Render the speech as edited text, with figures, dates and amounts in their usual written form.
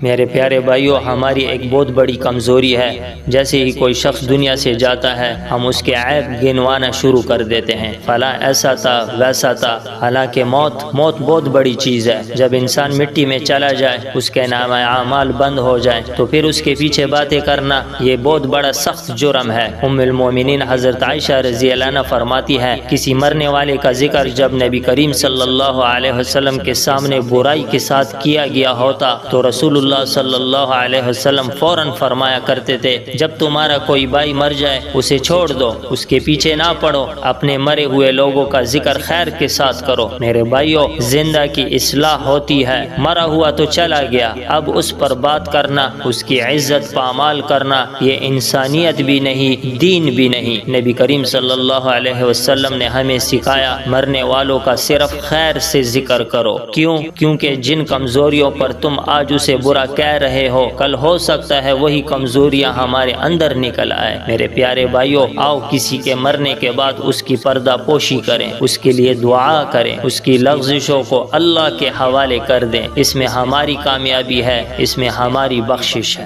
میرے پیارے بھائیوں، ہماری ایک بہت بڑی کمزوری ہے، جیسے ہی کوئی شخص دنیا سے جاتا ہے ہم اس کے عیب گنوانا شروع کر دیتے ہیں، فلاں ایسا تھا ویسا تھا، حالانکہ موت بہت بڑی چیز ہے۔ جب انسان مٹی میں چلا جائے، اس کے نامہ اعمال بند ہو جائیں، تو پھر اس کے پیچھے باتیں کرنا یہ بہت بڑا سخت جرم ہے۔ ام المومنین حضرت عائشہ رضی اللہ عنہا فرماتی ہے، کسی مرنے والے کا ذکر جب نبی کریم صلی اللہ علیہ وسلم کے سامنے برائی کے ساتھ کیا گیا ہوتا تو رسول اللہ صلی اللہ علیہ وسلم فوراً فرمایا کرتے تھے، جب تمہارا کوئی بھائی مر جائے اسے چھوڑ دو، اس کے پیچھے نہ پڑو، اپنے مرے ہوئے لوگوں کا ذکر خیر کے ساتھ کرو۔ میرے بھائیوں، زندہ کی اصلاح ہوتی ہے، مرا ہوا تو چلا گیا، اب اس پر بات کرنا، اس کی عزت پامال کرنا، یہ انسانیت بھی نہیں، دین بھی نہیں۔ نبی کریم صلی اللہ علیہ وسلم نے ہمیں سکھایا، مرنے والوں کا صرف خیر سے ذکر کرو۔ کیونکہ جن کمزوریوں پر تم آج اسے برا کہہ رہے ہو، کل ہو سکتا ہے وہی کمزوریاں ہمارے اندر نکل آئے۔ میرے پیارے بھائیوں، آؤ کسی کے مرنے کے بعد اس کی پردہ پوشی کریں، اس کے لیے دعا کریں، اس کی لغزشوں کو اللہ کے حوالے کر دیں۔ اس میں ہماری کامیابی ہے، اس میں ہماری بخشش ہے۔